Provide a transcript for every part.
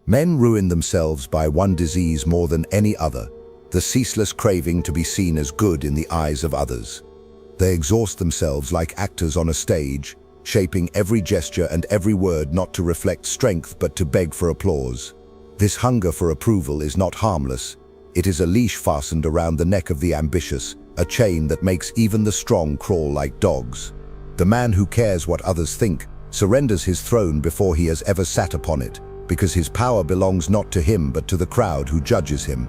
Men ruin themselves by one disease more than any other, the ceaseless craving to be seen as good in the eyes of others. They exhaust themselves like actors on a stage, shaping every gesture and every word not to reflect strength but to beg for applause. This hunger for approval is not harmless. It is a leash fastened around the neck of the ambitious, a chain that makes even the strong crawl like dogs. The man who cares what others think surrenders his throne before he has ever sat upon it, because his power belongs not to him but to the crowd who judges him.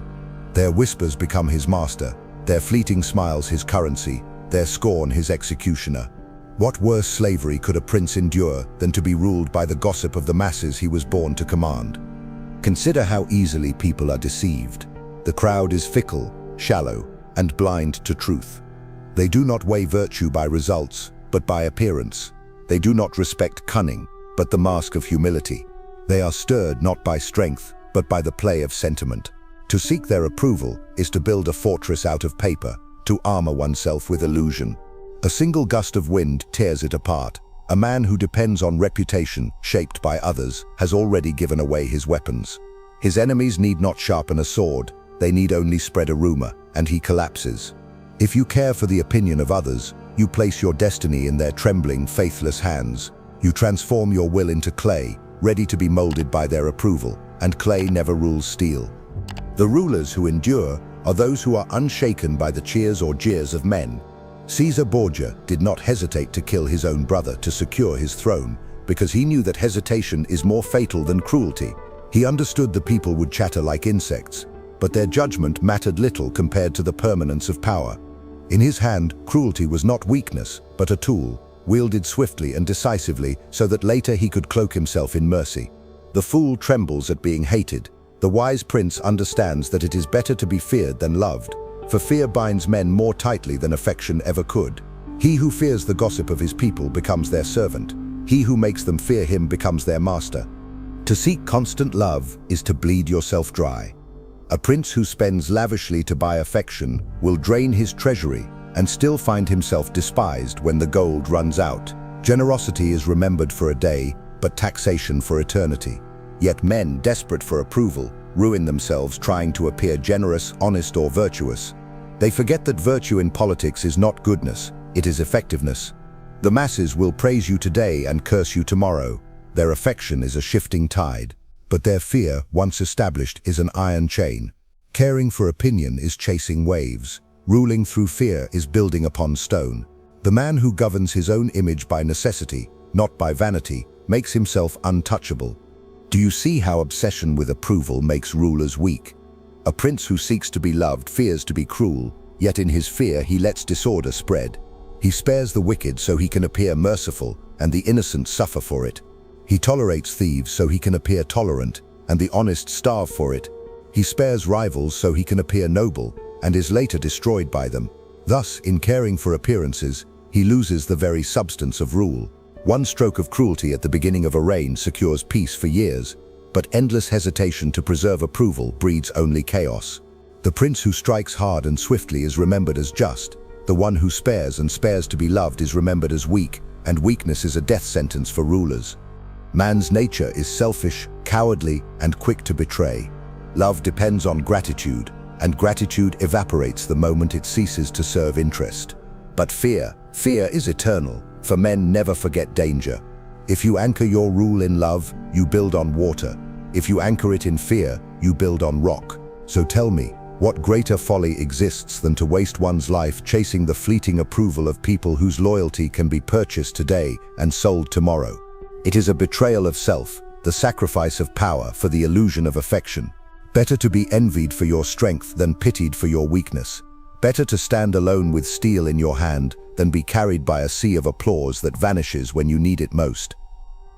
Their whispers become his master, their fleeting smiles his currency, their scorn his executioner. What worse slavery could a prince endure than to be ruled by the gossip of the masses he was born to command? Consider how easily people are deceived. The crowd is fickle, shallow, and blind to truth. They do not weigh virtue by results, but by appearance. They do not respect cunning, but the mask of humility. They are stirred not by strength, but by the play of sentiment. To seek their approval is to build a fortress out of paper, to armor oneself with illusion. A single gust of wind tears it apart. A man who depends on reputation, shaped by others, has already given away his weapons. His enemies need not sharpen a sword, they need only spread a rumor, and he collapses. If you care for the opinion of others, you place your destiny in their trembling, faithless hands. You transform your will into clay, ready to be molded by their approval, and clay never rules steel. The rulers who endure are those who are unshaken by the cheers or jeers of men. Caesar Borgia did not hesitate to kill his own brother to secure his throne, because he knew that hesitation is more fatal than cruelty. He understood the people would chatter like insects, but their judgment mattered little compared to the permanence of power. In his hand, cruelty was not weakness, but a tool, wielded swiftly and decisively so that later he could cloak himself in mercy. The fool trembles at being hated. The wise prince understands that it is better to be feared than loved, for fear binds men more tightly than affection ever could. He who fears the gossip of his people becomes their servant. He who makes them fear him becomes their master. To seek constant love is to bleed yourself dry. A prince who spends lavishly to buy affection will drain his treasury and still find himself despised when the gold runs out. Generosity is remembered for a day, but taxation for eternity. Yet men, desperate for approval, ruin themselves trying to appear generous, honest, or virtuous. They forget that virtue in politics is not goodness, it is effectiveness. The masses will praise you today and curse you tomorrow. Their affection is a shifting tide, but their fear, once established, is an iron chain. Caring for opinion is chasing waves. Ruling through fear is building upon stone. The man who governs his own image by necessity, not by vanity, makes himself untouchable. Do you see how obsession with approval makes rulers weak? A prince who seeks to be loved fears to be cruel, yet in his fear he lets disorder spread. He spares the wicked so he can appear merciful, and the innocent suffer for it. He tolerates thieves so he can appear tolerant, and the honest starve for it. He spares rivals so he can appear noble, and is later destroyed by them. Thus, in caring for appearances, he loses the very substance of rule. One stroke of cruelty at the beginning of a reign secures peace for years, but endless hesitation to preserve approval breeds only chaos. The prince who strikes hard and swiftly is remembered as just. The one who spares and spares to be loved is remembered as weak, and weakness is a death sentence for rulers. Man's nature is selfish, cowardly, and quick to betray. Love depends on gratitude, and gratitude evaporates the moment it ceases to serve interest. But fear is eternal, for men never forget danger. If you anchor your rule in love, you build on water. If you anchor it in fear, you build on rock. So tell me, what greater folly exists than to waste one's life chasing the fleeting approval of people whose loyalty can be purchased today and sold tomorrow? It is a betrayal of self, the sacrifice of power for the illusion of affection. Better to be envied for your strength than pitied for your weakness. Better to stand alone with steel in your hand than be carried by a sea of applause that vanishes when you need it most.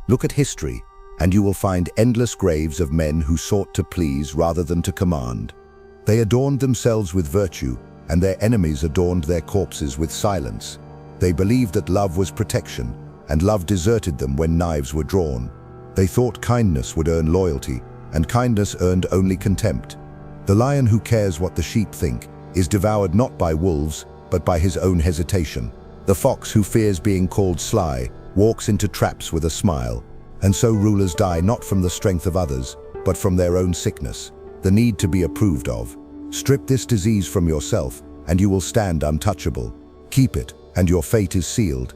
Look at history, and you will find endless graves of men who sought to please rather than to command. They adorned themselves with virtue, and their enemies adorned their corpses with silence. They believed that love was protection, and love deserted them when knives were drawn. They thought kindness would earn loyalty, and kindness earned only contempt. The lion who cares what the sheep think is devoured not by wolves, but by his own hesitation. The fox who fears being called sly walks into traps with a smile. And so rulers die not from the strength of others, but from their own sickness, the need to be approved of. Strip this disease from yourself, and you will stand untouchable. Keep it, and your fate is sealed.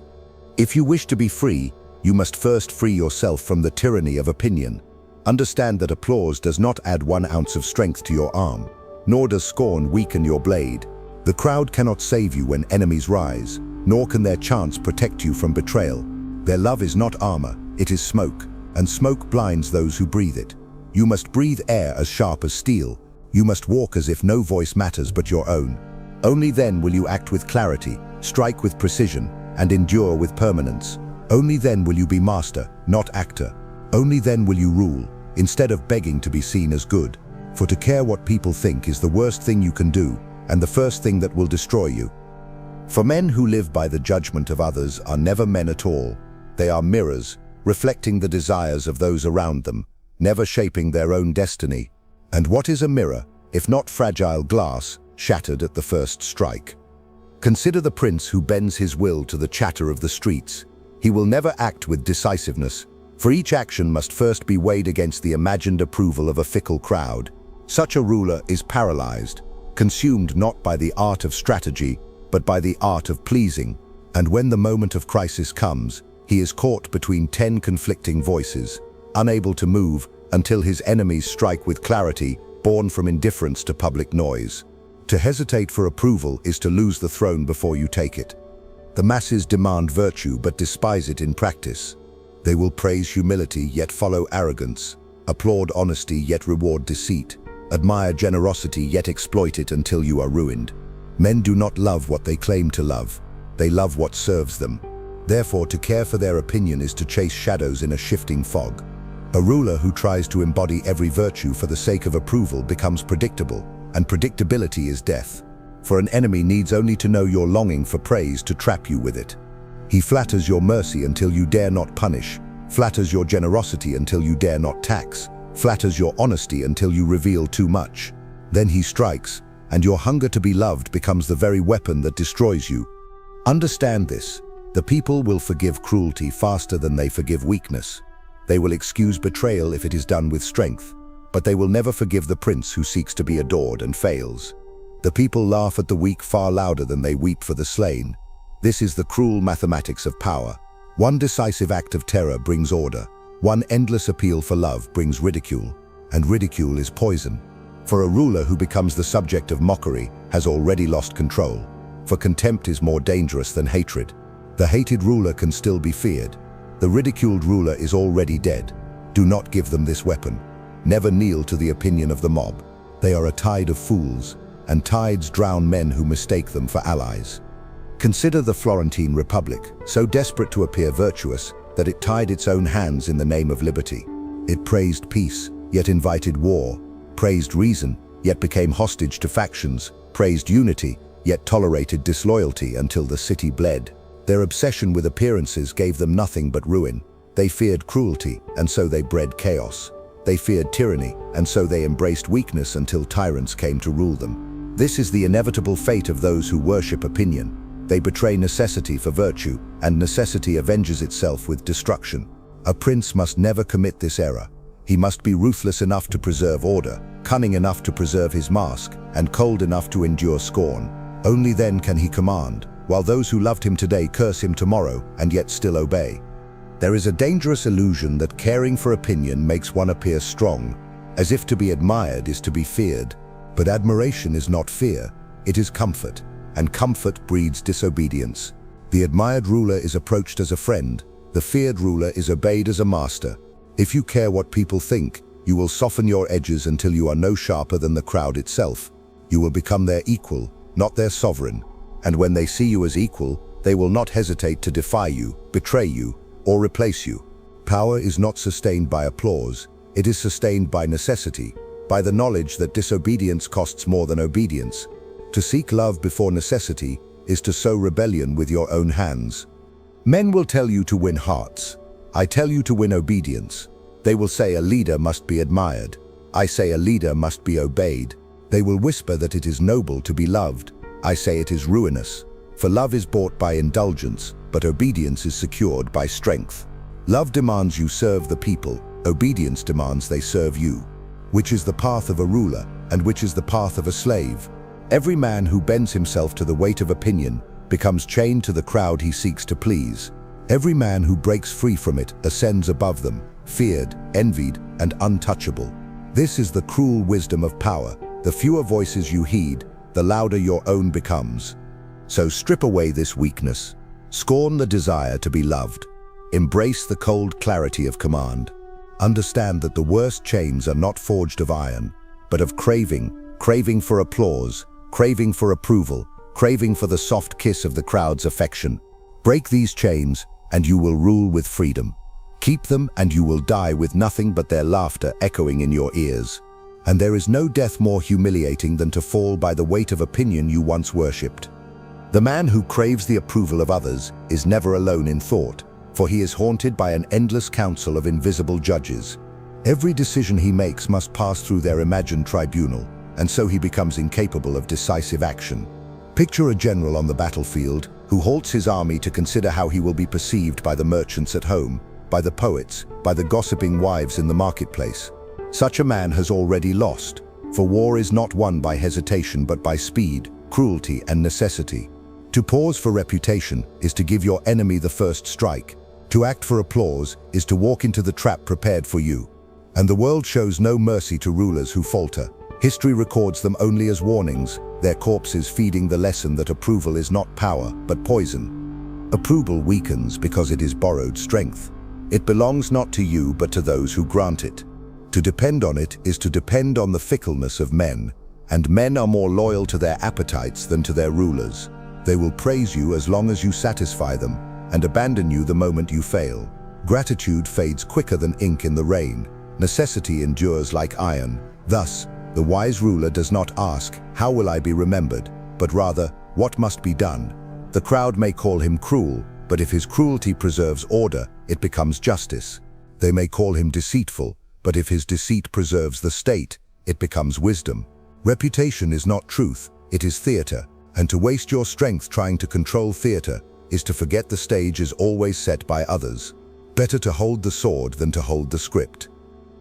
If you wish to be free, you must first free yourself from the tyranny of opinion. Understand that applause does not add 1 ounce of strength to your arm, nor does scorn weaken your blade. The crowd cannot save you when enemies rise, nor can their chants protect you from betrayal. Their love is not armor, it is smoke, and smoke blinds those who breathe it. You must breathe air as sharp as steel. You must walk as if no voice matters but your own. Only then will you act with clarity, strike with precision, and endure with permanence. Only then will you be master, not actor. Only then will you rule, instead of begging to be seen as good. For to care what people think is the worst thing you can do, and the first thing that will destroy you. For men who live by the judgment of others are never men at all. They are mirrors, reflecting the desires of those around them, never shaping their own destiny. And what is a mirror, if not fragile glass, shattered at the first strike? Consider the prince who bends his will to the chatter of the streets. He will never act with decisiveness, for each action must first be weighed against the imagined approval of a fickle crowd. Such a ruler is paralyzed, consumed not by the art of strategy, but by the art of pleasing. And when the moment of crisis comes, he is caught between 10 conflicting voices, unable to move until his enemies strike with clarity, born from indifference to public noise. To hesitate for approval is to lose the throne before you take it. The masses demand virtue but despise it in practice. They will praise humility yet follow arrogance, applaud honesty yet reward deceit, admire generosity yet exploit it until you are ruined. Men do not love what they claim to love. They love what serves them. Therefore, to care for their opinion is to chase shadows in a shifting fog. A ruler who tries to embody every virtue for the sake of approval becomes predictable, and predictability is death. For an enemy needs only to know your longing for praise to trap you with it. He flatters your mercy until you dare not punish, flatters your generosity until you dare not tax, flatters your honesty until you reveal too much. Then he strikes, and your hunger to be loved becomes the very weapon that destroys you. Understand this. The people will forgive cruelty faster than they forgive weakness. They will excuse betrayal if it is done with strength, but they will never forgive the prince who seeks to be adored and fails. The people laugh at the weak far louder than they weep for the slain. This is the cruel mathematics of power. One decisive act of terror brings order. One endless appeal for love brings ridicule, and ridicule is poison. For a ruler who becomes the subject of mockery has already lost control, for contempt is more dangerous than hatred. The hated ruler can still be feared. The ridiculed ruler is already dead. Do not give them this weapon. Never kneel to the opinion of the mob. They are a tide of fools, and tides drown men who mistake them for allies. Consider the Florentine Republic, so desperate to appear virtuous that it tied its own hands in the name of liberty. It praised peace, yet invited war, praised reason, yet became hostage to factions, praised unity, yet tolerated disloyalty until the city bled. Their obsession with appearances gave them nothing but ruin. They feared cruelty, and so they bred chaos. They feared tyranny, and so they embraced weakness until tyrants came to rule them. This is the inevitable fate of those who worship opinion. They betray necessity for virtue, and necessity avenges itself with destruction. A prince must never commit this error. He must be ruthless enough to preserve order, cunning enough to preserve his mask, and cold enough to endure scorn. Only then can he command, while those who loved him today curse him tomorrow and yet still obey. There is a dangerous illusion that caring for opinion makes one appear strong, as if to be admired is to be feared. But admiration is not fear, it is comfort, and comfort breeds disobedience. The admired ruler is approached as a friend, the feared ruler is obeyed as a master. If you care what people think, you will soften your edges until you are no sharper than the crowd itself. You will become their equal, not their sovereign. And when they see you as equal, they will not hesitate to defy you, betray you, or replace you. Power is not sustained by applause, it is sustained by necessity, by the knowledge that disobedience costs more than obedience. To seek love before necessity is to sow rebellion with your own hands. Men will tell you to win hearts. I tell you to win obedience. They will say a leader must be admired. I say a leader must be obeyed. They will whisper that it is noble to be loved. I say it is ruinous. For love is bought by indulgence, but obedience is secured by strength. Love demands you serve the people. Obedience demands they serve you. Which is the path of a ruler, and which is the path of a slave? Every man who bends himself to the weight of opinion becomes chained to the crowd he seeks to please. Every man who breaks free from it ascends above them, feared, envied, and untouchable. This is the cruel wisdom of power. The fewer voices you heed, the louder your own becomes. So strip away this weakness. Scorn the desire to be loved. Embrace the cold clarity of command. Understand that the worst chains are not forged of iron, but of craving for applause, craving for approval, craving for the soft kiss of the crowd's affection. Break these chains, and you will rule with freedom. Keep them, and you will die with nothing but their laughter echoing in your ears. And there is no death more humiliating than to fall by the weight of opinion you once worshipped. The man who craves the approval of others is never alone in thought, for he is haunted by an endless council of invisible judges. Every decision he makes must pass through their imagined tribunal, and so he becomes incapable of decisive action. Picture a general on the battlefield who halts his army to consider how he will be perceived by the merchants at home, by the poets, by the gossiping wives in the marketplace. Such a man has already lost, for war is not won by hesitation but by speed, cruelty, and necessity. To pause for reputation is to give your enemy the first strike. To act for applause is to walk into the trap prepared for you. And the world shows no mercy to rulers who falter. History records them only as warnings, their corpses feeding the lesson that approval is not power, but poison. Approval weakens because it is borrowed strength. It belongs not to you, but to those who grant it. To depend on it is to depend on the fickleness of men, and men are more loyal to their appetites than to their rulers. They will praise you as long as you satisfy them, and abandon you the moment you fail. Gratitude fades quicker than ink in the rain. Necessity endures like iron. Thus, the wise ruler does not ask, "How will I be remembered?" but rather, "What must be done?" The crowd may call him cruel, but if his cruelty preserves order, it becomes justice. They may call him deceitful, but if his deceit preserves the state, it becomes wisdom. Reputation is not truth, it is theater, and to waste your strength trying to control theater is to forget the stage is always set by others. Better to hold the sword than to hold the script.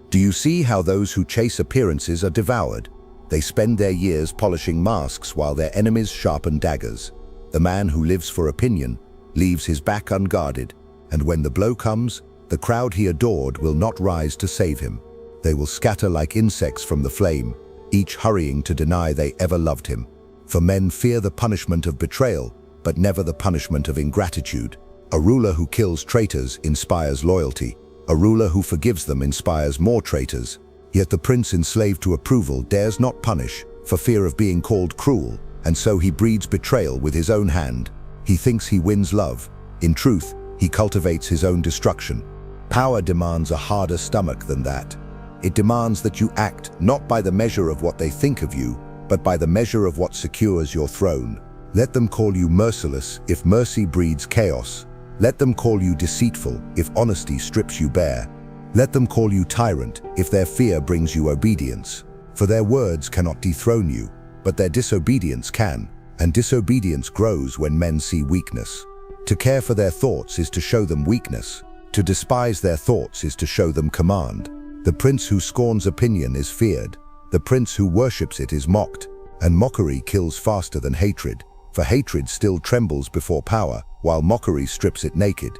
Do you see how those who chase appearances are devoured? They spend their years polishing masks while their enemies sharpen daggers. The man who lives for opinion leaves his back unguarded, and when the blow comes, the crowd he adored will not rise to save him. They will scatter like insects from the flame, each hurrying to deny they ever loved him. For men fear the punishment of betrayal, but never the punishment of ingratitude. A ruler who kills traitors inspires loyalty. A ruler who forgives them inspires more traitors. Yet the prince enslaved to approval dares not punish, for fear of being called cruel, and so he breeds betrayal with his own hand. He thinks he wins love. In truth, he cultivates his own destruction. Power demands a harder stomach than that. It demands that you act not by the measure of what they think of you, but by the measure of what secures your throne. Let them call you merciless if mercy breeds chaos. Let them call you deceitful if honesty strips you bare. Let them call you tyrant if their fear brings you obedience. For their words cannot dethrone you, but their disobedience can, and disobedience grows when men see weakness. To care for their thoughts is to show them weakness. To despise their thoughts is to show them command. The prince who scorns opinion is feared. The prince who worships it is mocked. And mockery kills faster than hatred, for hatred still trembles before power, while mockery strips it naked.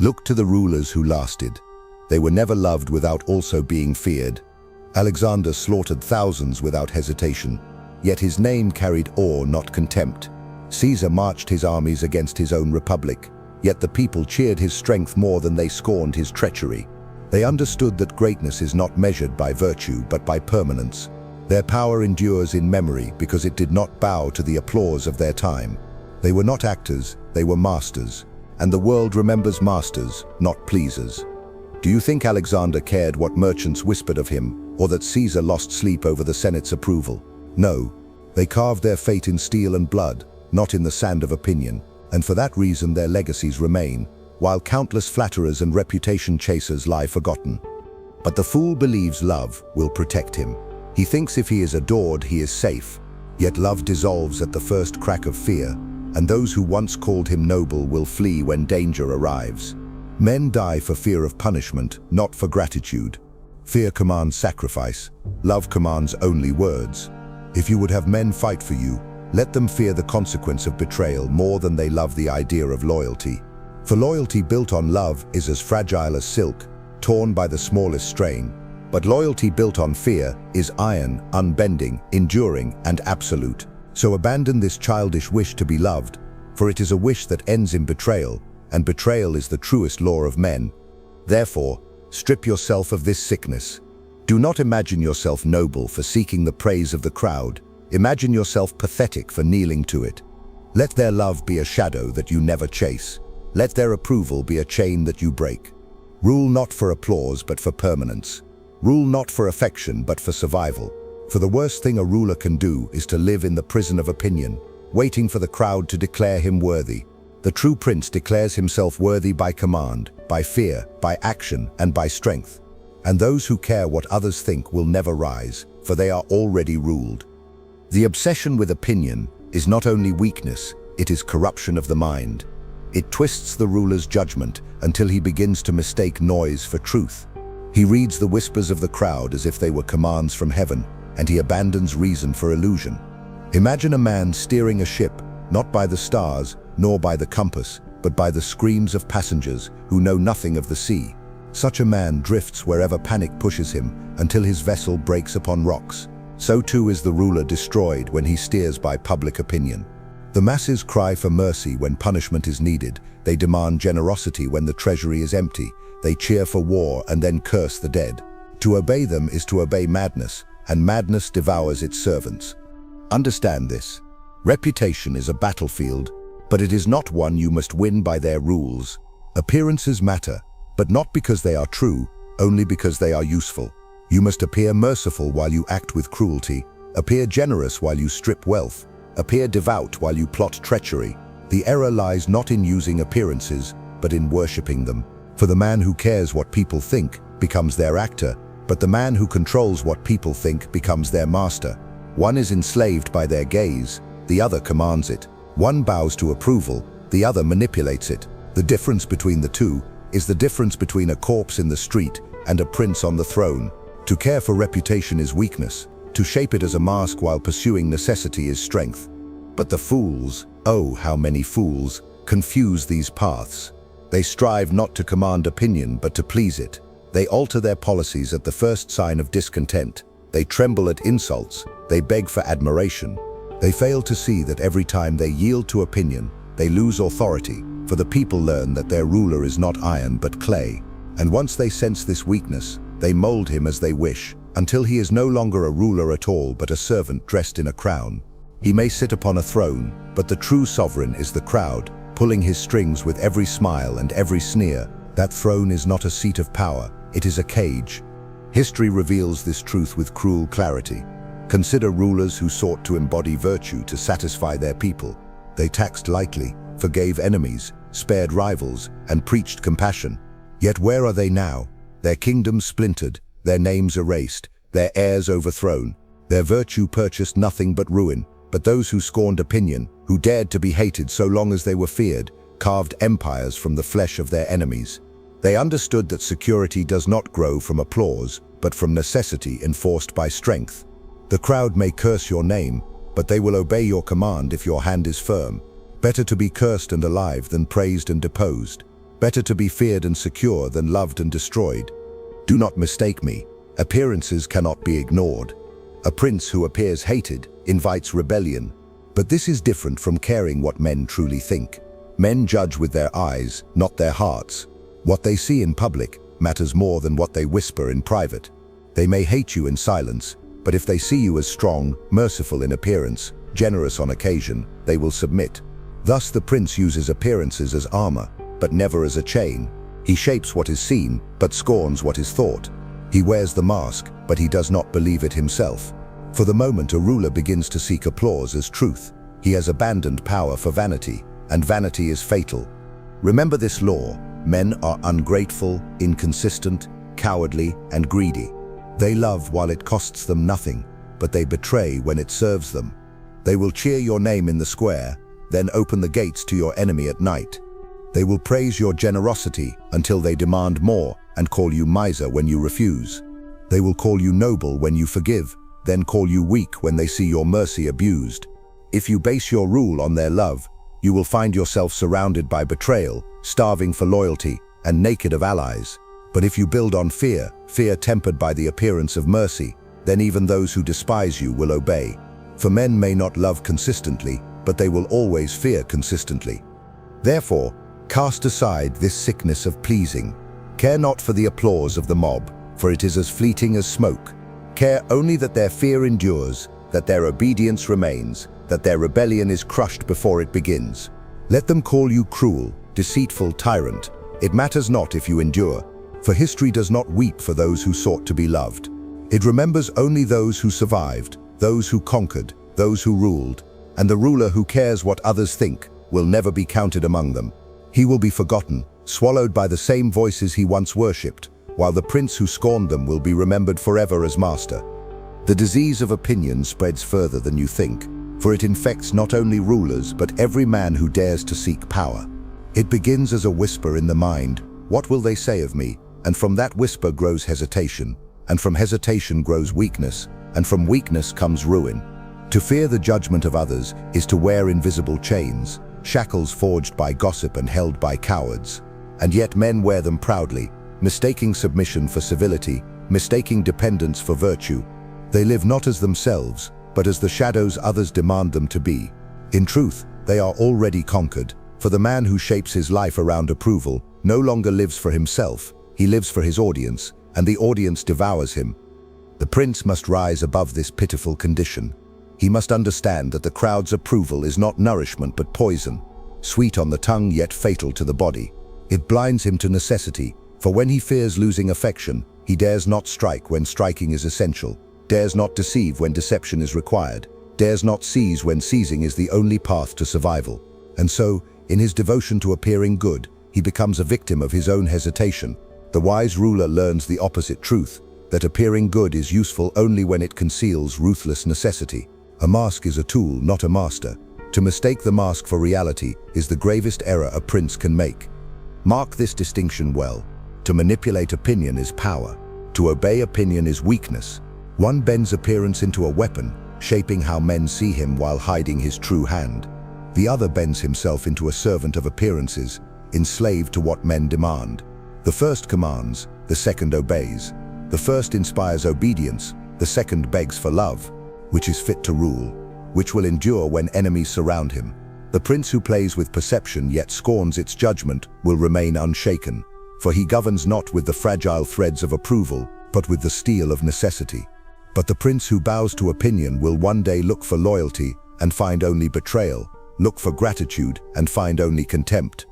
Look to the rulers who lasted. They were never loved without also being feared. Alexander slaughtered thousands without hesitation, yet his name carried awe, not contempt. Caesar marched his armies against his own republic, yet the people cheered his strength more than they scorned his treachery. They understood that greatness is not measured by virtue but by permanence. Their power endures in memory because it did not bow to the applause of their time. They were not actors, they were masters, and the world remembers masters, not pleasers. Do you think Alexander cared what merchants whispered of him, or that Caesar lost sleep over the Senate's approval? No, they carved their fate in steel and blood, not in the sand of opinion, and for that reason their legacies remain, while countless flatterers and reputation chasers lie forgotten. But the fool believes love will protect him. He thinks if he is adored, he is safe. Yet love dissolves at the first crack of fear, and those who once called him noble will flee when danger arrives. Men die for fear of punishment, not for gratitude. Fear commands sacrifice. Love commands only words. If you would have men fight for you, let them fear the consequence of betrayal more than they love the idea of loyalty. For loyalty built on love is as fragile as silk, torn by the smallest strain. But loyalty built on fear is iron, unbending, enduring, and absolute. So abandon this childish wish to be loved, for it is a wish that ends in betrayal, and betrayal is the truest law of men. Therefore, strip yourself of this sickness. Do not imagine yourself noble for seeking the praise of the crowd. Imagine yourself pathetic for kneeling to it. Let their love be a shadow that you never chase. Let their approval be a chain that you break. Rule not for applause but for permanence. Rule not for affection but for survival. For the worst thing a ruler can do is to live in the prison of opinion, waiting for the crowd to declare him worthy. The true prince declares himself worthy by command, by fear, by action, and by strength. And those who care what others think will never rise, for they are already ruled. The obsession with opinion is not only weakness, it is corruption of the mind. It twists the ruler's judgment until he begins to mistake noise for truth. He reads the whispers of the crowd as if they were commands from heaven, and he abandons reason for illusion. Imagine a man steering a ship, not by the stars, nor by the compass, but by the screams of passengers who know nothing of the sea. Such a man drifts wherever panic pushes him until his vessel breaks upon rocks. So too is the ruler destroyed when he steers by public opinion. The masses cry for mercy when punishment is needed. They demand generosity when the treasury is empty. They cheer for war and then curse the dead. To obey them is to obey madness, and madness devours its servants. Understand this. Reputation is a battlefield, but it is not one you must win by their rules. Appearances matter, but not because they are true, only because they are useful. You must appear merciful while you act with cruelty, appear generous while you strip wealth, appear devout while you plot treachery. The error lies not in using appearances, but in worshipping them. For the man who cares what people think becomes their actor, but the man who controls what people think becomes their master. One is enslaved by their gaze, the other commands it. One bows to approval, the other manipulates it. The difference between the two is the difference between a corpse in the street and a prince on the throne. To care for reputation is weakness. To shape it as a mask while pursuing necessity is strength. But the fools, oh how many fools, confuse these paths. They strive not to command opinion but to please it. They alter their policies at the first sign of discontent. They tremble at insults. They beg for admiration. They fail to see that every time they yield to opinion, they lose authority, for the people learn that their ruler is not iron but clay. And once they sense this weakness, they mold him as they wish, until he is no longer a ruler at all but a servant dressed in a crown. He may sit upon a throne, but the true sovereign is the crowd, pulling his strings with every smile and every sneer. That throne is not a seat of power, it is a cage. History reveals this truth with cruel clarity. Consider rulers who sought to embody virtue to satisfy their people. They taxed lightly, forgave enemies, spared rivals, and preached compassion. Yet where are they now? Their kingdoms splintered, their names erased, their heirs overthrown. Their virtue purchased nothing but ruin. But those who scorned opinion, who dared to be hated so long as they were feared, carved empires from the flesh of their enemies. They understood that security does not grow from applause, but from necessity enforced by strength. The crowd may curse your name, but they will obey your command if your hand is firm. Better to be cursed and alive than praised and deposed. Better to be feared and secure than loved and destroyed. Do not mistake me. Appearances cannot be ignored. A prince who appears hated invites rebellion. But this is different from caring what men truly think. Men judge with their eyes, not their hearts. What they see in public matters more than what they whisper in private. They may hate you in silence, but if they see you as strong, merciful in appearance, generous on occasion, they will submit. Thus the prince uses appearances as armor, but never as a chain. He shapes what is seen, but scorns what is thought. He wears the mask, but he does not believe it himself. For the moment a ruler begins to seek applause as truth, he has abandoned power for vanity, and vanity is fatal. Remember this law: men are ungrateful, inconsistent, cowardly, and greedy. They love while it costs them nothing, but they betray when it serves them. They will cheer your name in the square, then open the gates to your enemy at night. They will praise your generosity until they demand more and call you miser when you refuse. They will call you noble when you forgive, then call you weak when they see your mercy abused. If you base your rule on their love, you will find yourself surrounded by betrayal, starving for loyalty, and naked of allies. But if you build on fear, fear tempered by the appearance of mercy, then even those who despise you will obey. For men may not love consistently, but they will always fear consistently. Therefore, cast aside this sickness of pleasing. Care not for the applause of the mob, for it is as fleeting as smoke. Care only that their fear endures, that their obedience remains, that their rebellion is crushed before it begins. Let them call you cruel, deceitful tyrant. It matters not if you endure, for history does not weep for those who sought to be loved. It remembers only those who survived, those who conquered, those who ruled, and the ruler who cares what others think will never be counted among them. He will be forgotten, swallowed by the same voices he once worshipped, while the prince who scorned them will be remembered forever as master. The disease of opinion spreads further than you think, for it infects not only rulers but every man who dares to seek power. It begins as a whisper in the mind, "What will they say of me?" And from that whisper grows hesitation, and from hesitation grows weakness, and from weakness comes ruin. To fear the judgment of others is to wear invisible chains, shackles forged by gossip and held by cowards. And yet men wear them proudly, mistaking submission for civility, mistaking dependence for virtue. They live not as themselves, but as the shadows others demand them to be. In truth, they are already conquered, for the man who shapes his life around approval no longer lives for himself, he lives for his audience, and the audience devours him. The prince must rise above this pitiful condition. He must understand that the crowd's approval is not nourishment but poison, sweet on the tongue yet fatal to the body. It blinds him to necessity, for when he fears losing affection, he dares not strike when striking is essential, dares not deceive when deception is required, dares not seize when seizing is the only path to survival. And so, in his devotion to appearing good, he becomes a victim of his own hesitation. The wise ruler learns the opposite truth, that appearing good is useful only when it conceals ruthless necessity. A mask is a tool, not a master. To mistake the mask for reality is the gravest error a prince can make. Mark this distinction well. To manipulate opinion is power. To obey opinion is weakness. One bends appearance into a weapon, shaping how men see him while hiding his true hand. The other bends himself into a servant of appearances, enslaved to what men demand. The first commands, the second obeys. The first inspires obedience, the second begs for love, which is fit to rule, which will endure when enemies surround him. The prince who plays with perception yet scorns its judgment will remain unshaken, for he governs not with the fragile threads of approval, but with the steel of necessity. But the prince who bows to opinion will one day look for loyalty and find only betrayal, look for gratitude and find only contempt.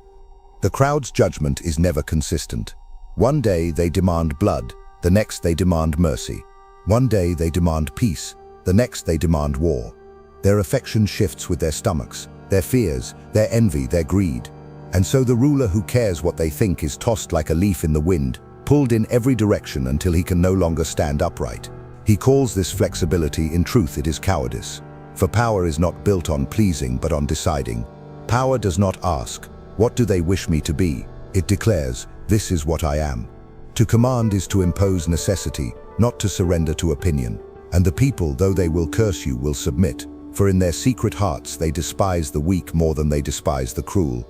The crowd's judgment is never consistent. One day they demand blood, the next they demand mercy. One day they demand peace, the next they demand war. Their affection shifts with their stomachs, their fears, their envy, their greed. And so the ruler who cares what they think is tossed like a leaf in the wind, pulled in every direction until he can no longer stand upright. He calls this flexibility, in truth it is cowardice. For power is not built on pleasing but on deciding. Power does not ask, "What do they wish me to be?" It declares, "This is what I am." To command is to impose necessity, not to surrender to opinion. And the people, though they will curse you, will submit, for in their secret hearts they despise the weak more than they despise the cruel.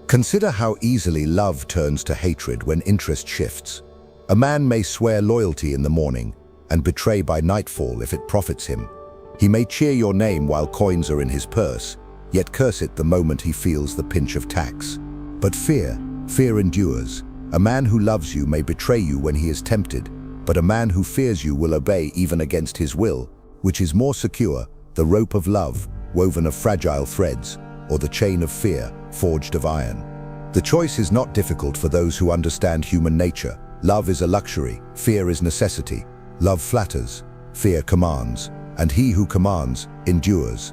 Consider how easily love turns to hatred when interest shifts. A man may swear loyalty in the morning and betray by nightfall if it profits him. He may cheer your name while coins are in his purse, yet curse it the moment he feels the pinch of tax. But fear endures. A man who loves you may betray you when he is tempted, but a man who fears you will obey even against his will. Which is more secure, the rope of love, woven of fragile threads, or the chain of fear, forged of iron? The choice is not difficult for those who understand human nature. Love is a luxury, fear is necessity. Love flatters, fear commands, and he who commands endures.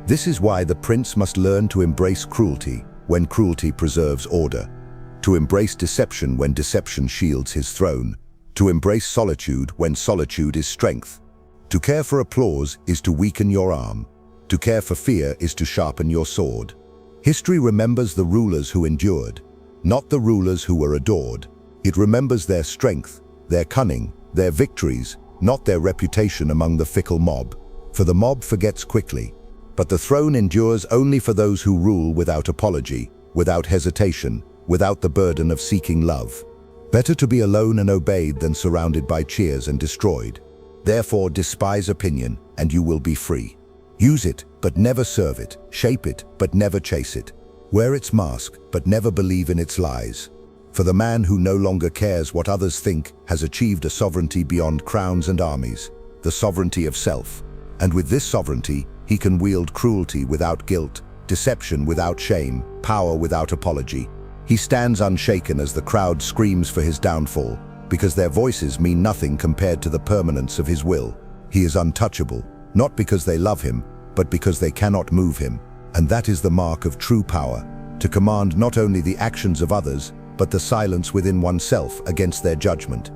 This is why the prince must learn to embrace cruelty when cruelty preserves order, to embrace deception when deception shields his throne, to embrace solitude when solitude is strength. To care for applause is to weaken your arm. To care for fear is to sharpen your sword. History remembers the rulers who endured, not the rulers who were adored. It remembers their strength, their cunning, their victories, not their reputation among the fickle mob. For the mob forgets quickly, but the throne endures only for those who rule without apology, without hesitation, without the burden of seeking love. Better to be alone and obeyed than surrounded by cheers and destroyed. Therefore, despise opinion, and you will be free. Use it, but never serve it. Shape it, but never chase it. Wear its mask, but never believe in its lies. For the man who no longer cares what others think has achieved a sovereignty beyond crowns and armies, the sovereignty of self. And with this sovereignty, he can wield cruelty without guilt, deception without shame, power without apology. He stands unshaken as the crowd screams for his downfall, because their voices mean nothing compared to the permanence of his will. He is untouchable, not because they love him, but because they cannot move him. And that is the mark of true power, to command not only the actions of others, but the silence within oneself against their judgment.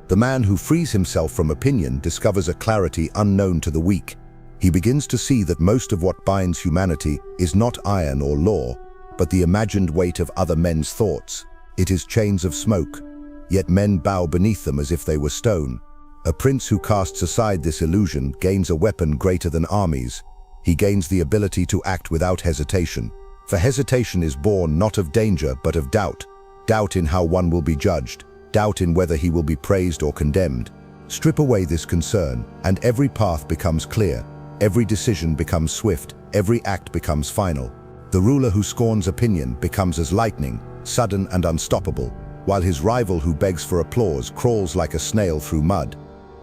The man who frees himself from opinion discovers a clarity unknown to the weak. He begins to see that most of what binds humanity is not iron or law, but the imagined weight of other men's thoughts. It is chains of smoke, yet men bow beneath them as if they were stone. A prince who casts aside this illusion gains a weapon greater than armies. He gains the ability to act without hesitation. For hesitation is born not of danger, but of doubt. Doubt in how one will be judged, doubt in whether he will be praised or condemned. Strip away this concern, and every path becomes clear. Every decision becomes swift, every act becomes final. The ruler who scorns opinion becomes as lightning, sudden and unstoppable, while his rival who begs for applause crawls like a snail through mud.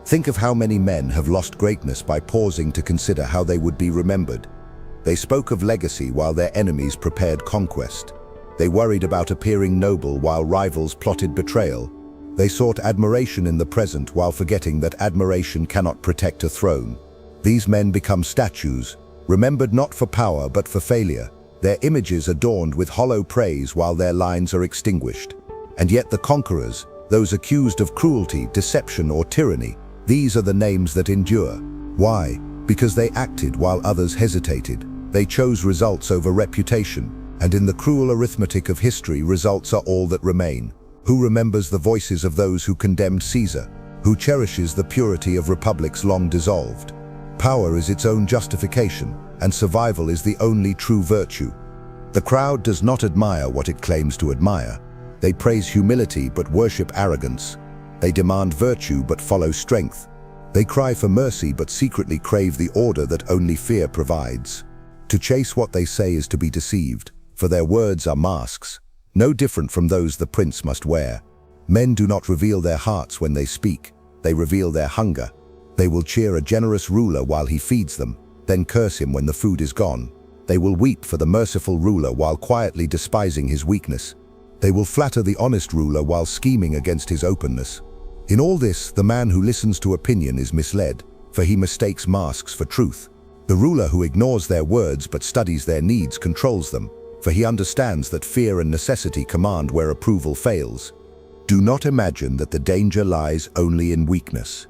Think of how many men have lost greatness by pausing to consider how they would be remembered. They spoke of legacy while their enemies prepared conquest. They worried about appearing noble while rivals plotted betrayal. They sought admiration in the present while forgetting that admiration cannot protect a throne. These men become statues, remembered not for power but for failure, their images adorned with hollow praise while their lines are extinguished. And yet the conquerors, those accused of cruelty, deception or tyranny, these are the names that endure. Why? Because they acted while others hesitated. They chose results over reputation, and in the cruel arithmetic of history, results are all that remain. Who remembers the voices of those who condemned Caesar? Who cherishes the purity of republics long dissolved? Power is its own justification, and survival is the only true virtue. The crowd does not admire what it claims to admire. They praise humility but worship arrogance. They demand virtue but follow strength. They cry for mercy but secretly crave the order that only fear provides. To chase what they say is to be deceived, for their words are masks, no different from those the prince must wear. Men do not reveal their hearts when they speak, they reveal their hunger. They will cheer a generous ruler while he feeds them, then curse him when the food is gone. They will weep for the merciful ruler while quietly despising his weakness. They will flatter the honest ruler while scheming against his openness. In all this, the man who listens to opinion is misled, for he mistakes masks for truth. The ruler who ignores their words but studies their needs controls them, for he understands that fear and necessity command where approval fails. Do not imagine that the danger lies only in weakness.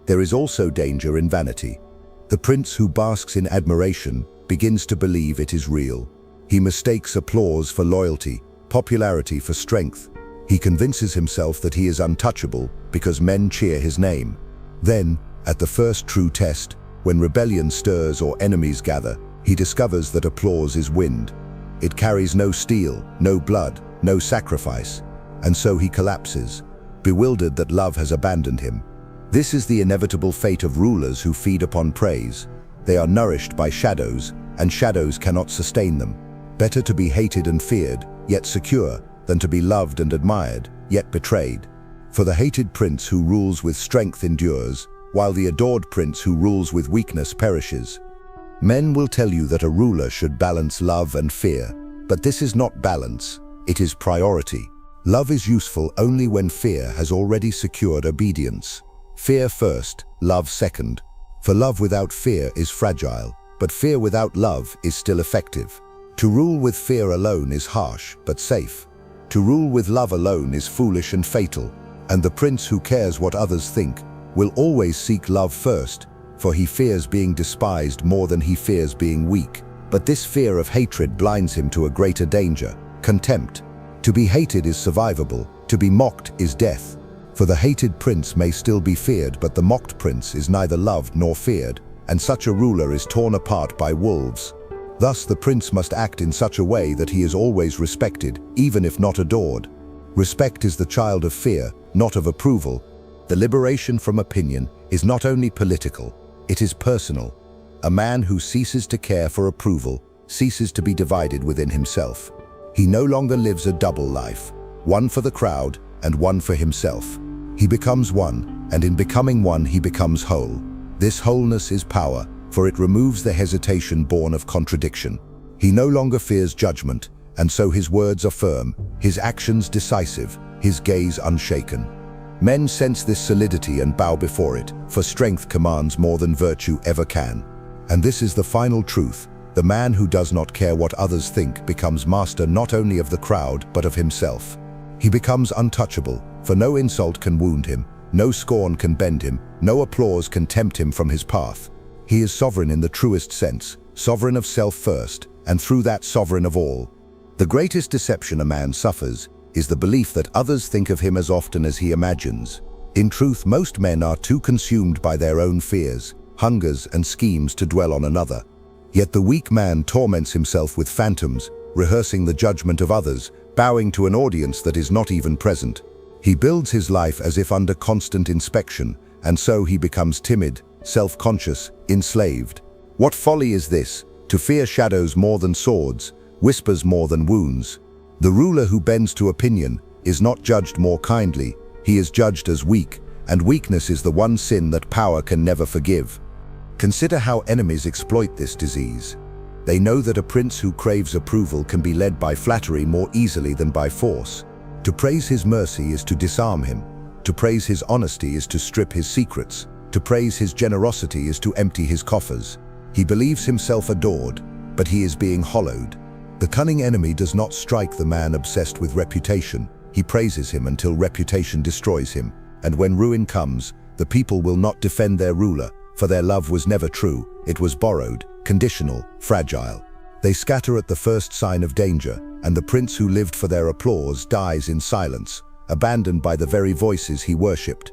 There is also danger in vanity. The prince who basks in admiration begins to believe it is real. He mistakes applause for loyalty, popularity for strength. He convinces himself that he is untouchable because men cheer his name. Then, at the first true test, when rebellion stirs or enemies gather, he discovers that applause is wind. It carries no steel, no blood, no sacrifice, and so he collapses, bewildered that love has abandoned him. This is the inevitable fate of rulers who feed upon praise. They are nourished by shadows, and shadows cannot sustain them. Better to be hated and feared, yet secure, than to be loved and admired, yet betrayed. For the hated prince who rules with strength endures, while the adored prince who rules with weakness perishes. Men will tell you that a ruler should balance love and fear, but this is not balance, it is priority. Love is useful only when fear has already secured obedience. Fear first, love second. For love without fear is fragile, but fear without love is still effective. To rule with fear alone is harsh, but safe. To rule with love alone is foolish and fatal, and the prince who cares what others think will always seek love first, for he fears being despised more than he fears being weak. But this fear of hatred blinds him to a greater danger, contempt. To be hated is survivable, to be mocked is death. For the hated prince may still be feared, but the mocked prince is neither loved nor feared, and such a ruler is torn apart by wolves. Thus the prince must act in such a way that he is always respected, even if not adored. Respect is the child of fear, not of approval. The liberation from opinion is not only political, it is personal. A man who ceases to care for approval ceases to be divided within himself. He no longer lives a double life, one for the crowd and one for himself. He becomes one, and in becoming one he becomes whole. This wholeness is power, for it removes the hesitation born of contradiction. He no longer fears judgment, and so his words are firm, his actions decisive, his gaze unshaken. Men sense this solidity and bow before it, for strength commands more than virtue ever can. And this is the final truth. The man who does not care what others think becomes master not only of the crowd, but of himself. He becomes untouchable, for no insult can wound him, no scorn can bend him, no applause can tempt him from his path. He is sovereign in the truest sense, sovereign of self first, and through that sovereign of all. The greatest deception a man suffers is the belief that others think of him as often as he imagines. In truth, most men are too consumed by their own fears, hungers, and schemes to dwell on another. Yet the weak man torments himself with phantoms, rehearsing the judgment of others, bowing to an audience that is not even present. He builds his life as if under constant inspection, and so he becomes timid, self-conscious, enslaved. What folly is this, to fear shadows more than swords, whispers more than wounds? The ruler who bends to opinion is not judged more kindly, he is judged as weak, and weakness is the one sin that power can never forgive. Consider how enemies exploit this disease. They know that a prince who craves approval can be led by flattery more easily than by force. To praise his mercy is to disarm him. To praise his honesty is to strip his secrets. To praise his generosity is to empty his coffers. He believes himself adored, but he is being hollowed. The cunning enemy does not strike the man obsessed with reputation. He praises him until reputation destroys him. And when ruin comes, the people will not defend their ruler, for their love was never true, it was borrowed, conditional, fragile. They scatter at the first sign of danger, and the prince who lived for their applause dies in silence, abandoned by the very voices he worshipped.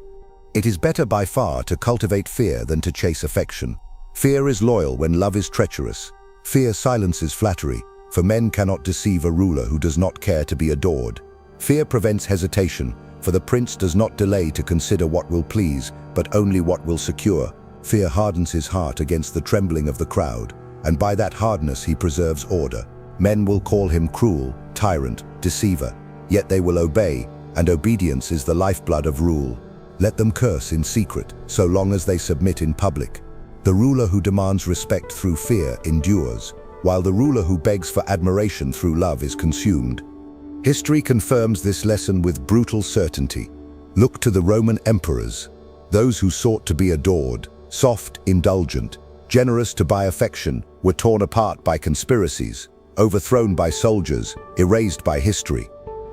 It is better by far to cultivate fear than to chase affection. Fear is loyal when love is treacherous. Fear silences flattery, for men cannot deceive a ruler who does not care to be adored. Fear prevents hesitation, for the prince does not delay to consider what will please, but only what will secure. Fear hardens his heart against the trembling of the crowd, and by that hardness he preserves order. Men will call him cruel, tyrant, deceiver, yet they will obey, and obedience is the lifeblood of rule. Let them curse in secret, so long as they submit in public. The ruler who demands respect through fear endures, while the ruler who begs for admiration through love is consumed. History confirms this lesson with brutal certainty. Look to the Roman emperors. Those who sought to be adored, soft, indulgent, generous to buy affection, were torn apart by conspiracies, overthrown by soldiers, erased by history.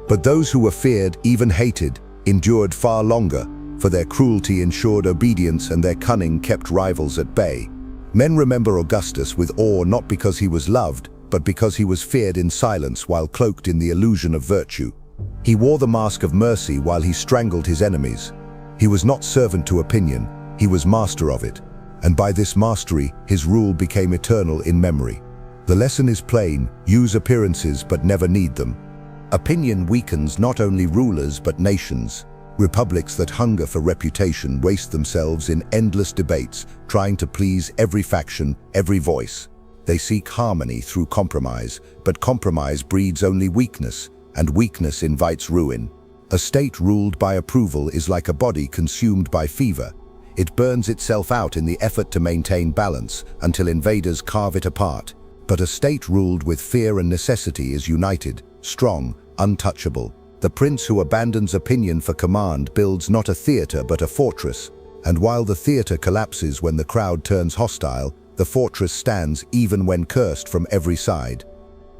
But those who were feared, even hated, endured far longer, for their cruelty ensured obedience and their cunning kept rivals at bay. Men remember Augustus with awe not because he was loved, but because he was feared in silence while cloaked in the illusion of virtue. He wore the mask of mercy while he strangled his enemies. He was not servant to opinion, he was master of it. And by this mastery, his rule became eternal in memory. The lesson is plain: use appearances but never need them. Opinion weakens not only rulers but nations. Republics that hunger for reputation waste themselves in endless debates, trying to please every faction, every voice. They seek harmony through compromise, but compromise breeds only weakness, and weakness invites ruin. A state ruled by approval is like a body consumed by fever. It burns itself out in the effort to maintain balance until invaders carve it apart. But a state ruled with fear and necessity is united, strong, untouchable. The prince who abandons opinion for command builds not a theater but a fortress. And while the theater collapses when the crowd turns hostile, the fortress stands even when cursed from every side.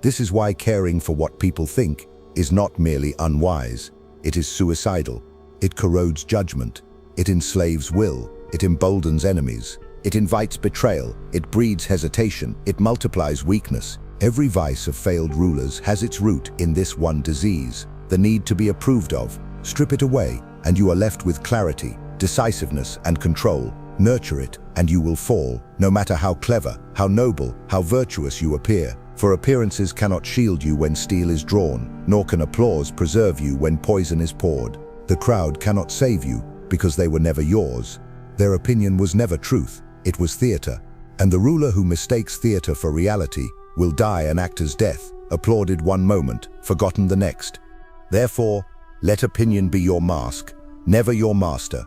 This is why caring for what people think is not merely unwise, it is suicidal. It corrodes judgment. It enslaves will. It emboldens enemies. It invites betrayal. It breeds hesitation. It multiplies weakness. Every vice of failed rulers has its root in this one disease, the need to be approved of. Strip it away, and you are left with clarity, decisiveness, and control. Nurture it, and you will fall, no matter how clever, how noble, how virtuous you appear. For appearances cannot shield you when steel is drawn, nor can applause preserve you when poison is poured. The crowd cannot save you, because they were never yours. Their opinion was never truth, it was theater. And the ruler who mistakes theater for reality will die an actor's death, applauded one moment, forgotten the next. Therefore, let opinion be your mask, never your master.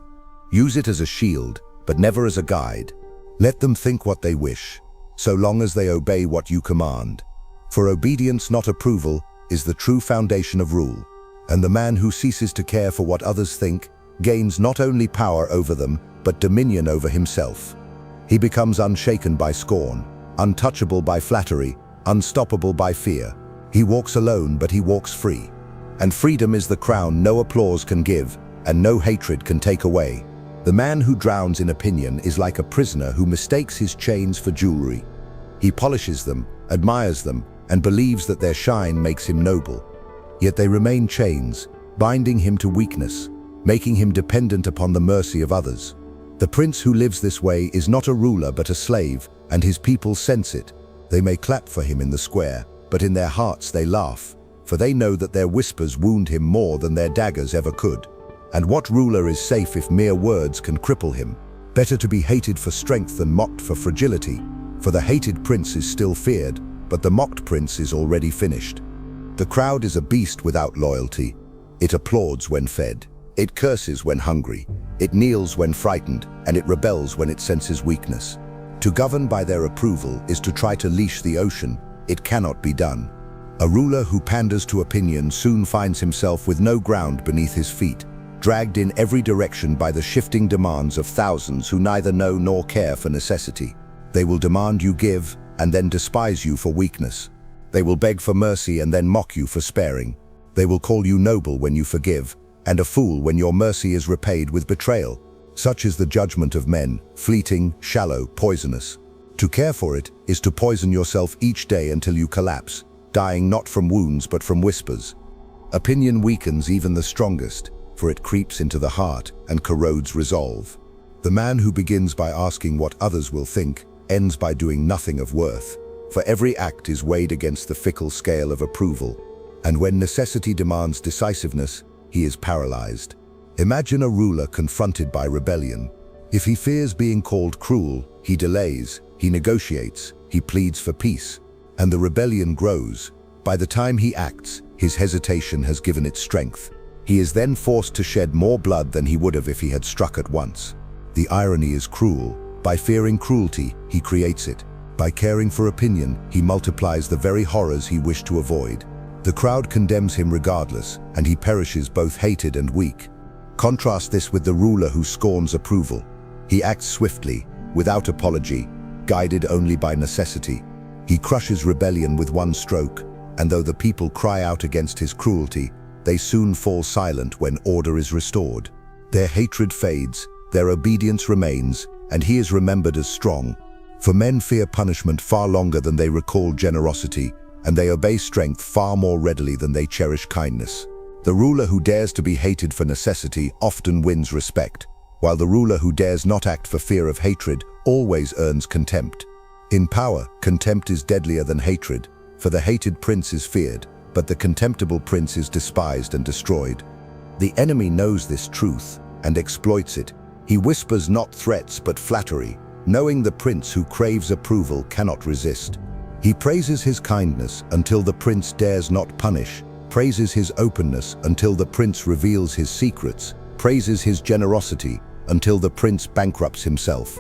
Use it as a shield, but never as a guide. Let them think what they wish, so long as they obey what you command. For obedience, not approval, is the true foundation of rule. And the man who ceases to care for what others think gains not only power over them, but dominion over himself. He becomes unshaken by scorn, untouchable by flattery, unstoppable by fear. He walks alone, but he walks free. And freedom is the crown no applause can give, and no hatred can take away. The man who drowns in opinion is like a prisoner who mistakes his chains for jewelry. He polishes them, admires them, and believes that their shine makes him noble. Yet they remain chains, binding him to weakness, making him dependent upon the mercy of others. The prince who lives this way is not a ruler but a slave, and his people sense it. They may clap for him in the square, but in their hearts they laugh, for they know that their whispers wound him more than their daggers ever could. And what ruler is safe if mere words can cripple him? Better to be hated for strength than mocked for fragility, for the hated prince is still feared, but the mocked prince is already finished. The crowd is a beast without loyalty. It applauds when fed. It curses when hungry. It kneels when frightened, and it rebels when it senses weakness. To govern by their approval is to try to leash the ocean. It cannot be done. A ruler who panders to opinion soon finds himself with no ground beneath his feet, dragged in every direction by the shifting demands of thousands who neither know nor care for necessity. They will demand you give, and then despise you for weakness. They will beg for mercy and then mock you for sparing. They will call you noble when you forgive, and a fool when your mercy is repaid with betrayal. Such is the judgment of men, fleeting, shallow, poisonous. To care for it is to poison yourself each day until you collapse, dying not from wounds but from whispers. Opinion weakens even the strongest, for it creeps into the heart and corrodes resolve. The man who begins by asking what others will think ends by doing nothing of worth, for every act is weighed against the fickle scale of approval. And when necessity demands decisiveness, he is paralyzed. Imagine a ruler confronted by rebellion. If he fears being called cruel, he delays, he negotiates, he pleads for peace. And the rebellion grows. By the time he acts, his hesitation has given it strength. He is then forced to shed more blood than he would have if he had struck at once. The irony is cruel. By fearing cruelty, he creates it. By caring for opinion, he multiplies the very horrors he wished to avoid. The crowd condemns him regardless, and he perishes both hated and weak. Contrast this with the ruler who scorns approval. He acts swiftly, without apology, guided only by necessity. He crushes rebellion with one stroke, and though the people cry out against his cruelty, they soon fall silent when order is restored. Their hatred fades, their obedience remains, and he is remembered as strong. For men fear punishment far longer than they recall generosity, and they obey strength far more readily than they cherish kindness. The ruler who dares to be hated for necessity often wins respect, while the ruler who dares not act for fear of hatred always earns contempt. In power, contempt is deadlier than hatred, for the hated prince is feared, but the contemptible prince is despised and destroyed. The enemy knows this truth and exploits it. He whispers not threats but flattery, knowing the prince who craves approval cannot resist. He praises his kindness until the prince dares not punish, praises his openness until the prince reveals his secrets, praises his generosity until the prince bankrupts himself.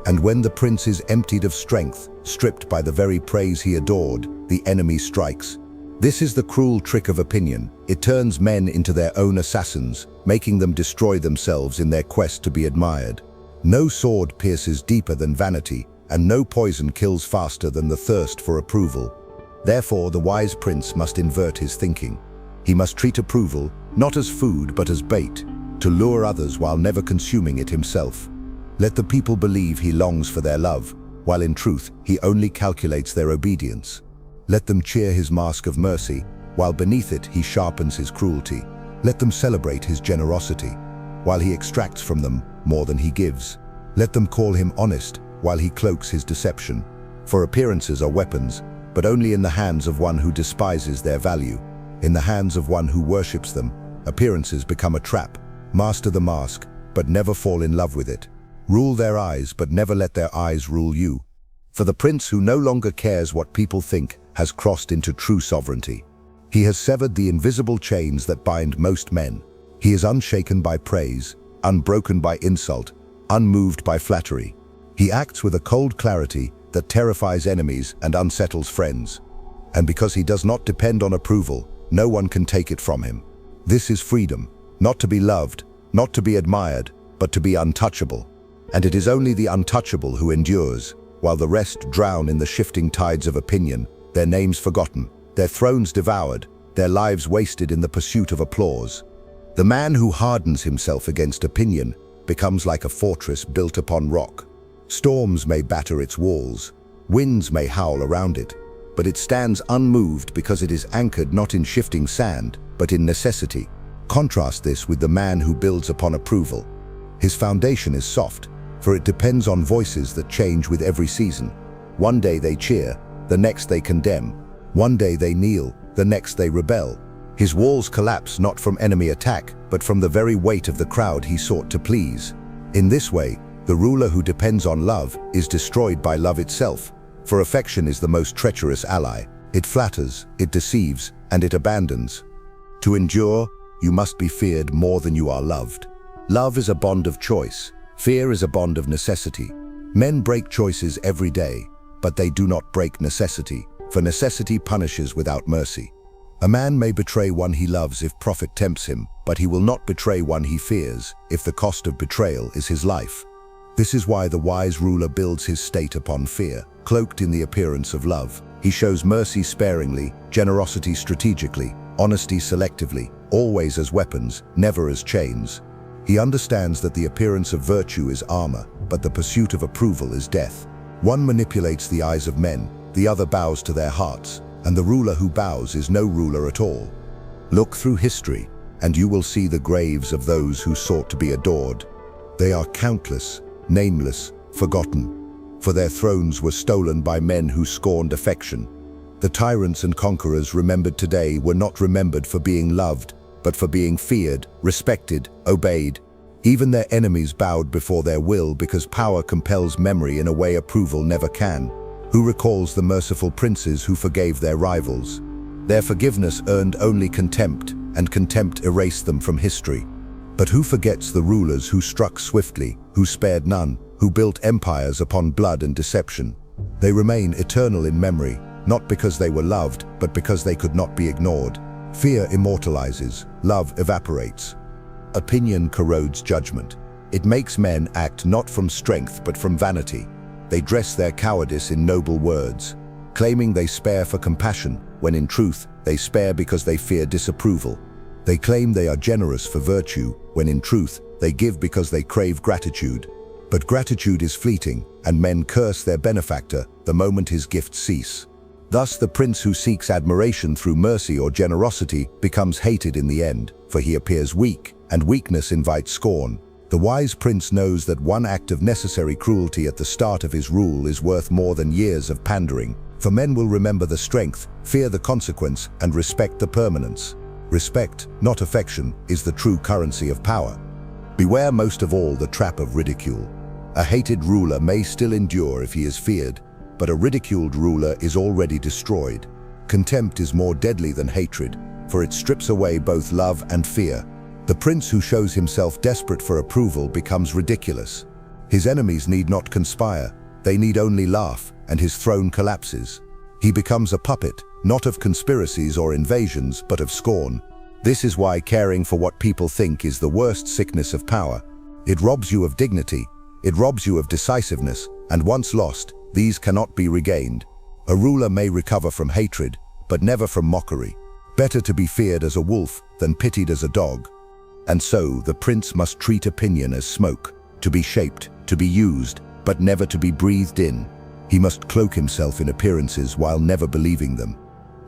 And when the prince is emptied of strength, stripped by the very praise he adored, the enemy strikes. This is the cruel trick of opinion. It turns men into their own assassins, making them destroy themselves in their quest to be admired. No sword pierces deeper than vanity, and no poison kills faster than the thirst for approval. Therefore, the wise prince must invert his thinking. He must treat approval not as food but as bait, to lure others while never consuming it himself. Let the people believe he longs for their love, while in truth he only calculates their obedience. Let them cheer his mask of mercy, while beneath it he sharpens his cruelty. Let them celebrate his generosity, while he extracts from them more than he gives. Let them call him honest, while he cloaks his deception. For appearances are weapons, but only in the hands of one who despises their value. In the hands of one who worships them, appearances become a trap. Master the mask, but never fall in love with it. Rule their eyes, but never let their eyes rule you. For the prince who no longer cares what people think has crossed into true sovereignty. He has severed the invisible chains that bind most men. He is unshaken by praise, unbroken by insult, unmoved by flattery. He acts with a cold clarity that terrifies enemies and unsettles friends. And because he does not depend on approval, no one can take it from him. This is freedom, not to be loved, not to be admired, but to be untouchable. And it is only the untouchable who endures, while the rest drown in the shifting tides of opinion, their names forgotten, their thrones devoured, their lives wasted in the pursuit of applause. The man who hardens himself against opinion becomes like a fortress built upon rock. Storms may batter its walls, winds may howl around it, but it stands unmoved because it is anchored not in shifting sand, but in necessity. Contrast this with the man who builds upon approval. His foundation is soft, for it depends on voices that change with every season. One day they cheer, the next they condemn. One day they kneel, the next they rebel. His walls collapse not from enemy attack, but from the very weight of the crowd he sought to please. In this way, the ruler who depends on love is destroyed by love itself, for affection is the most treacherous ally. It flatters, it deceives, and it abandons. To endure, you must be feared more than you are loved. Love is a bond of choice. Fear is a bond of necessity. Men break choices every day, but they do not break necessity, for necessity punishes without mercy. A man may betray one he loves if profit tempts him, but he will not betray one he fears if the cost of betrayal is his life. This is why the wise ruler builds his state upon fear, cloaked in the appearance of love. He shows mercy sparingly, generosity strategically, honesty selectively, always as weapons, never as chains. He understands that the appearance of virtue is armor, but the pursuit of approval is death. One manipulates the eyes of men, the other bows to their hearts, and the ruler who bows is no ruler at all. Look through history, and you will see the graves of those who sought to be adored. They are countless, nameless, forgotten, for their thrones were stolen by men who scorned affection. The tyrants and conquerors remembered today were not remembered for being loved, but for being feared, respected, obeyed. Even their enemies bowed before their will because power compels memory in a way approval never can. Who recalls the merciful princes who forgave their rivals? Their forgiveness earned only contempt, and contempt erased them from history. But who forgets the rulers who struck swiftly, who spared none, who built empires upon blood and deception? They remain eternal in memory, not because they were loved, but because they could not be ignored. Fear immortalizes, love evaporates. Opinion corrodes judgment. It makes men act not from strength but from vanity. They dress their cowardice in noble words, claiming they spare for compassion, when in truth they spare because they fear disapproval. They claim they are generous for virtue, when in truth they give because they crave gratitude. But gratitude is fleeting, and men curse their benefactor the moment his gifts cease. Thus the prince who seeks admiration through mercy or generosity becomes hated in the end, for he appears weak, and weakness invites scorn. The wise prince knows that one act of necessary cruelty at the start of his rule is worth more than years of pandering, for men will remember the strength, fear the consequence, and respect the permanence. Respect, not affection, is the true currency of power. Beware most of all the trap of ridicule. A hated ruler may still endure if he is feared, but a ridiculed ruler is already destroyed. Contempt is more deadly than hatred, for it strips away both love and fear. The prince who shows himself desperate for approval becomes ridiculous. His enemies need not conspire, they need only laugh, and his throne collapses. He becomes a puppet, not of conspiracies or invasions, but of scorn. This is why caring for what people think is the worst sickness of power. It robs you of dignity, it robs you of decisiveness, and once lost, these cannot be regained. A ruler may recover from hatred, but never from mockery. Better to be feared as a wolf than pitied as a dog. And so the prince must treat opinion as smoke, to be shaped, to be used, but never to be breathed in. He must cloak himself in appearances while never believing them.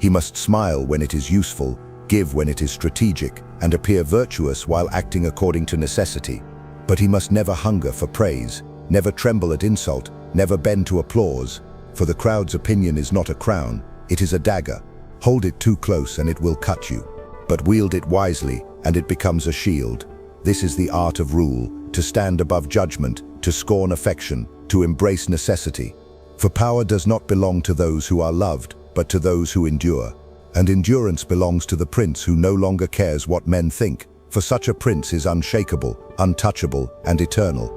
He must smile when it is useful, give when it is strategic, and appear virtuous while acting according to necessity. But he must never hunger for praise, never tremble at insult, never bend to applause, for the crowd's opinion is not a crown, it is a dagger. Hold it too close and it will cut you. But wield it wisely and it becomes a shield. This is the art of rule, to stand above judgment, to scorn affection, to embrace necessity. For power does not belong to those who are loved, but to those who endure. And endurance belongs to the prince who no longer cares what men think, for such a prince is unshakable, untouchable, and eternal.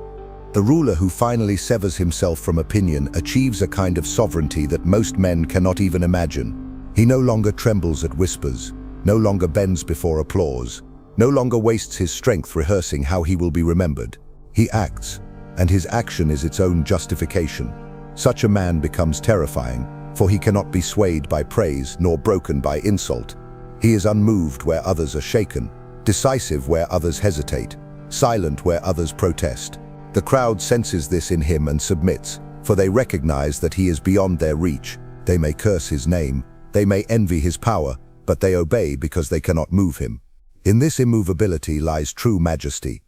The ruler who finally severs himself from opinion achieves a kind of sovereignty that most men cannot even imagine. He no longer trembles at whispers, no longer bends before applause, no longer wastes his strength rehearsing how he will be remembered. He acts, and his action is its own justification. Such a man becomes terrifying, for he cannot be swayed by praise nor broken by insult. He is unmoved where others are shaken, decisive where others hesitate, silent where others protest. The crowd senses this in him and submits, for they recognize that he is beyond their reach. They may curse his name, they may envy his power, but they obey because they cannot move him. In this immovability lies true majesty.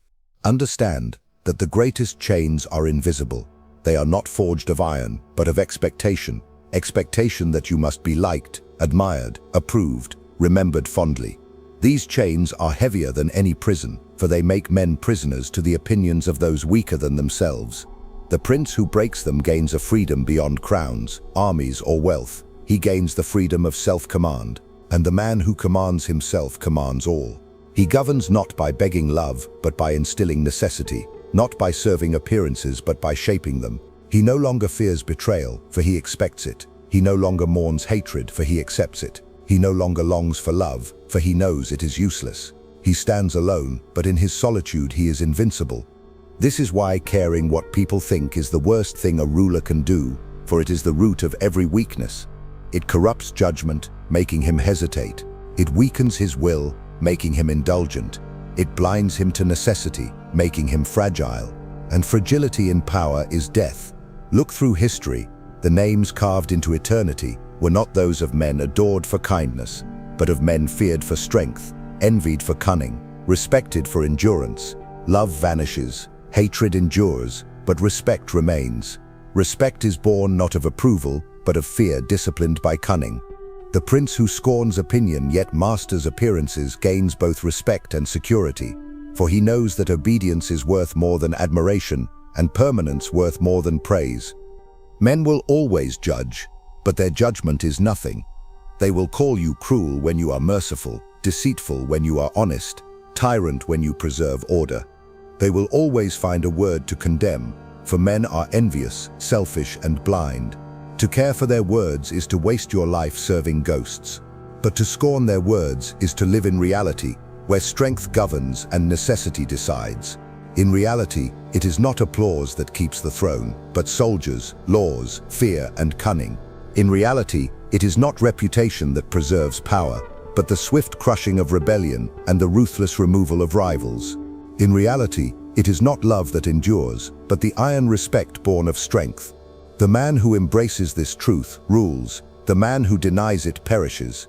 Understand that the greatest chains are invisible. They are not forged of iron, but of expectation. Expectation that you must be liked, admired, approved, remembered fondly. These chains are heavier than any prison, for they make men prisoners to the opinions of those weaker than themselves. The prince who breaks them gains a freedom beyond crowns, armies, or wealth. He gains the freedom of self-command, and the man who commands himself commands all. He governs not by begging love, but by instilling necessity, not by serving appearances, but by shaping them. He no longer fears betrayal, for he expects it. He no longer mourns hatred, for he accepts it. He no longer longs for love, for he knows it is useless. He stands alone, but in his solitude he is invincible. This is why caring what people think is the worst thing a ruler can do, for it is the root of every weakness. It corrupts judgment, making him hesitate. It weakens his will, making him indulgent. It blinds him to necessity, making him fragile. And fragility in power is death. Look through history. The names carved into eternity were not those of men adored for kindness, but of men feared for strength, envied for cunning, respected for endurance. Love vanishes, hatred endures, but respect remains. Respect is born not of approval, but of fear disciplined by cunning. The prince who scorns opinion yet masters appearances gains both respect and security, for he knows that obedience is worth more than admiration, and permanence worth more than praise. Men will always judge, but their judgment is nothing. They will call you cruel when you are merciful, deceitful when you are honest, tyrant when you preserve order. They will always find a word to condemn, for men are envious, selfish, and blind. To care for their words is to waste your life serving ghosts. But to scorn their words is to live in reality, where strength governs and necessity decides. In reality, it is not applause that keeps the throne, but soldiers, laws, fear, and cunning. In reality, it is not reputation that preserves power, but the swift crushing of rebellion and the ruthless removal of rivals. In reality, it is not love that endures, but the iron respect born of strength. The man who embraces this truth rules, the man who denies it perishes.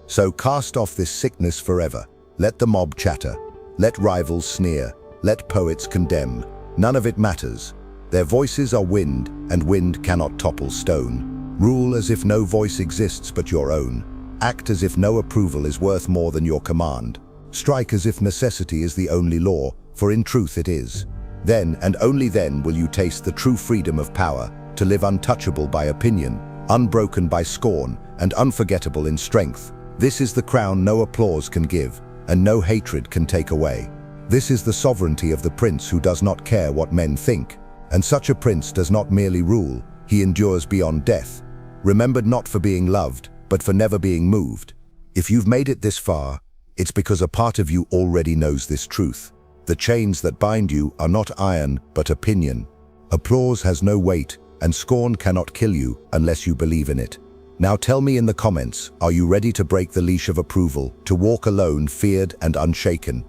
So cast off this sickness forever. Let the mob chatter, let rivals sneer, let poets condemn. None of it matters. Their voices are wind, and wind cannot topple stone. Rule as if no voice exists but your own. Act as if no approval is worth more than your command. Strike as if necessity is the only law, for in truth it is. Then, and only then, will you taste the true freedom of power, to live untouchable by opinion, unbroken by scorn, and unforgettable in strength. This is the crown no applause can give, and no hatred can take away. This is the sovereignty of the prince who does not care what men think. And such a prince does not merely rule, he endures beyond death. Remembered not for being loved, but for never being moved. If you've made it this far, it's because a part of you already knows this truth. The chains that bind you are not iron, but opinion. Applause has no weight, and scorn cannot kill you unless you believe in it. Now tell me in the comments, are you ready to break the leash of approval, to walk alone, feared and unshaken?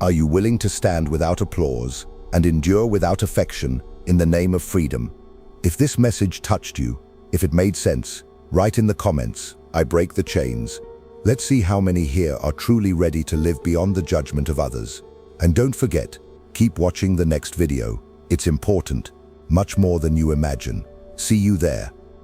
Are you willing to stand without applause and endure without affection in the name of freedom? If this message touched you, if it made sense, write in the comments, I break the chains. Let's see how many here are truly ready to live beyond the judgment of others. And don't forget, keep watching the next video. It's important, much more than you imagine. See you there.